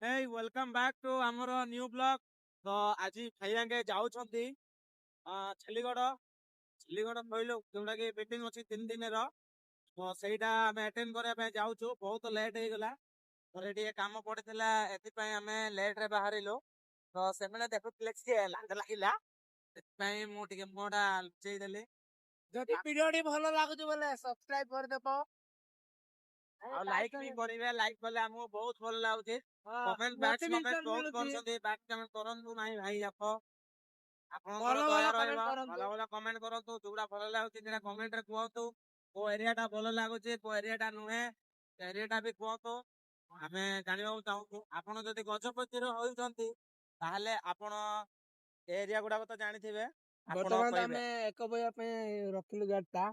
Hey, welcome back to our new blog. तो आज भाई जाऊँगी छलीगढ़ छलीगढ़ कहलु जोटा कि मीटिंग अच्छी 3 दिन तो सहीटा आम अटेंड करने जाऊँ बहुत लेट हो गला तो काम पड़ता एम लेट्रे बाहर तो से देखुले सी लाज लगे मुझे मुहटा लुचेदेली जदि वीडियो भल लागुच बोले सब्सक्राइब कर देबो और लाइक भी करेंगे लाइक कले हमको बहुत भल लगे कमेंट बैक कमेंट बहुत करछथि बैक कमेंट करंतु नाही भाई आपनकर दया रहबा भला भला कमेंट करंतु जोड़ा भल लागुछि सेटा कमेंट रे कहंतु को एरियाटा भल लागुछि को एरियाटा नुहे एरियाटा भी कहंतु हमें जानिबाउ चाहू आपण जदि गजपति रो होउछंती ताहले आपण एरिया गुडा तो जानिथिबे वर्तमान हमें एक बया पे रखिलु गाडटा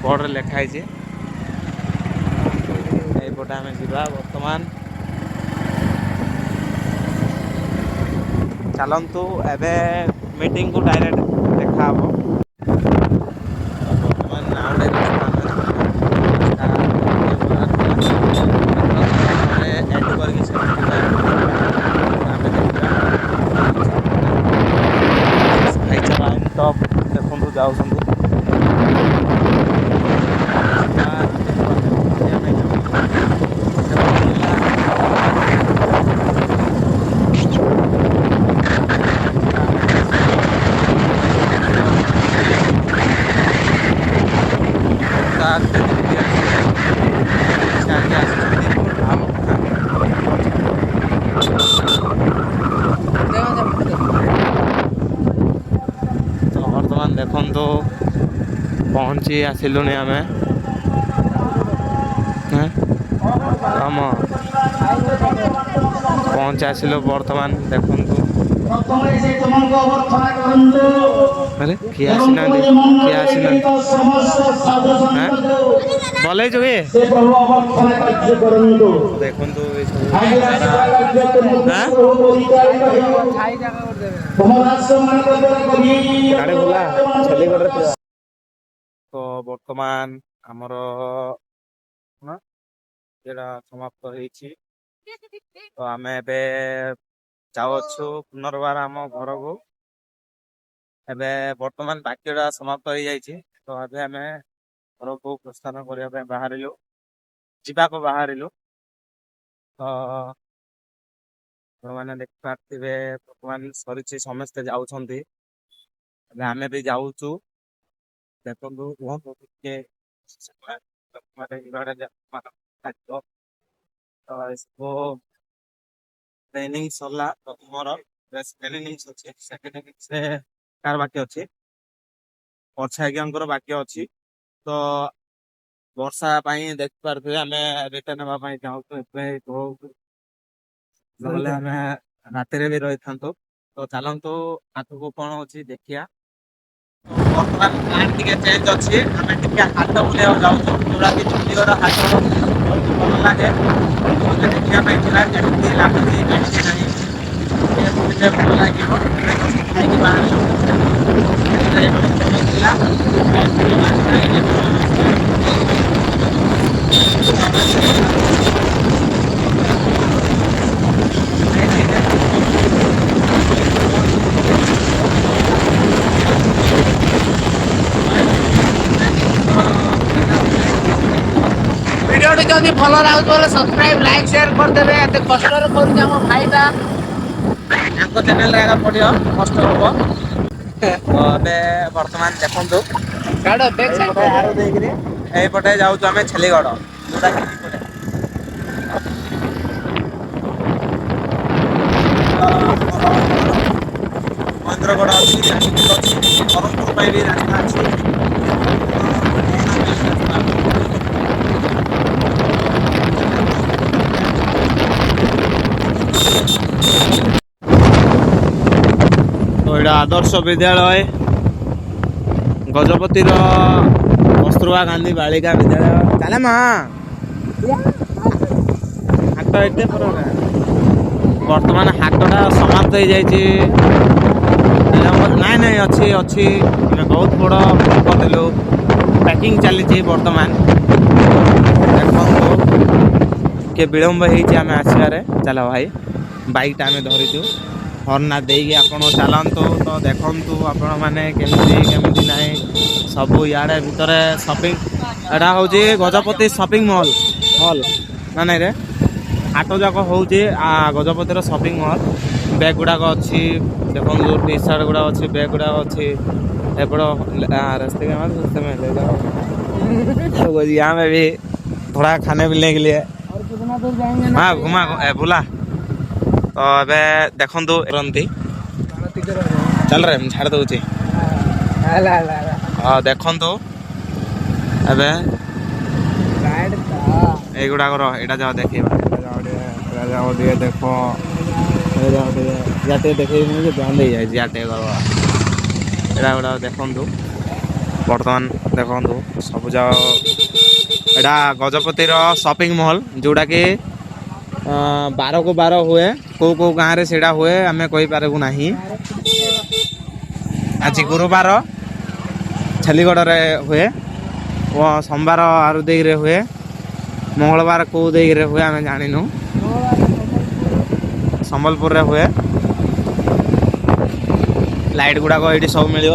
बोर्ड लिखाई पटे आम जा बर्तमान चलतु एबे मीटिंग को डायरेक्ट देखा टॉप देखु जाऊँ बर्तमान देखु पहुँची आसिलु आम आम पहुँच आसिलु बर्तमान देखु अरे किए आसीना किए आसीना भल देखु तो बर्तमान आमर समाप्त होइछि तो आम एबे जाउछु पुनर्बार आम घर को एबे बर्तमान बाक्यटा समाप्त हो जाइछि तो एबे आम घर को प्रस्थान करने बाहरिलु जीवा को बाहरिलु तो मैंने देख पार्थे बर्तमान सरी समस्ते जाऊँगी आम भी जाऊँ देखो इसको ट्रेनिंग सरला प्रथम ट्रेनिंग सेकेंड से कार बाकी अच्छे पछा बाकी अच्छी तो वर्षा देख पारे आम रिटर्न होगा चाहूँ रात भी रही था तो चलतु आग को कौन अच्छी देखिया बर्तमान प्लान टे चेंज अच्छी आम टे हाथ बुलिया जाऊँ जोड़ा कि चंडीगढ़ हाथ बहुत भल लगे देखा लगे भल लगे जदि भल लगे सब्सक्राइब लाइक शेयर कर देबे एते कष्ट रे करू हम भाईटा चैनल पड़ो कष्ट हम तो बर्तमान देखु ଗାଡ ବ୍ୟାକ୍ ସାଇଡ ଏଇପଟେ ଆରୁ ଦେଇକିରି ଏଇପଟେ ଯାଉଛୁ ଆମେ ଛେଲିଗଡ଼ ଯୋଉଟା କି ଏଇପଟେ ମହେନ୍ଦ୍ରଗଡ଼ ଅଛି ଚାନ୍ଦିପୁର ଅଛି ବ୍ରହ୍ମପୁର ପାଇଁ ବି ରାସ୍ତା ଅଛି। ତ ଏଇଟା ଆଦର୍ଶ ବିଦ୍ୟାଳୟ ଗଜପତିର କସ୍ତୁରବା ଗାନ୍ଧୀ ବାଳିକା ବିଦ୍ୟାଳୟ ଚାଲେ ମା ହାଟ ଏତେ ବର୍ତ୍ତମାନ ହାଟଟା ସମାପ୍ତ ହେଇଯାଇଛି। ନାଇଁ ନାଇଁ ଅଛି ଅଛି ଆମେ ବହୁତ ବଡ଼ କରିଦେଲୁ ପ୍ୟାକିଂ ଚାଲିଛି ବର୍ତ୍ତମାନ ଦେଖନ୍ତୁ ଟିକେ ବିଳମ୍ବ ହେଇଛି ଆମେ ଆସିବାରେ। ଚାଲ ଭାଇ ବାଇକ୍ଟା ଆମେ ଧରିଛୁ ହର୍ଣ୍ଣ ଦେଇକି ଆପଣ ଚାଲନ୍ତୁ ତ ଦେଖନ୍ତୁ ଆପଣମାନେ କେମିତି ନାହିଁ ସବୁ ଇଆଡ଼େ ଭିତରେ ସପିଂ ଏଇଟା ହେଉଛି ଗଜପତି ସପିଂ ମଲ୍ ନା ନାଇଁ ରେ ହାଟ ଯାକ ହେଉଛି ଗଜପତିର ସପିଂ ମଲ୍ ବ୍ୟାଗ୍ ଗୁଡ଼ାକ ଅଛି ଦେଖନ୍ତୁ ଟି ସାର୍ଟ ଗୁଡ଼ାକ ଅଛି ବ୍ୟାଗ୍ गुड़ाक अच्छी एपड़ रास्ते के रास्ते में ले जाओ तो यहाँ में भी थोड़ा खाने पीने के लिए हाँ घुमा बुला तो अबे देखु रंती चल रे झाड़ दूची देखु एबे एगुड़ाक यहाँ जाओ देखा जाओ देख देखे बंद हो जाए एटा गुड़ा देखु बर्तमान देखु सब जाओ एटा गजपतिर शॉपिंग मॉल जोड़ा कि 12 को 12 हुए कौ गाँव में सेटा हुए आम कहींपारू ना आज गुरुवार छेलीगढ़ हुए सोमवार आरुदेई हुए मंगलवार कौ देई हुए आम जानु संबलपुर हुए लाइट गुड़ाक ये सब मिल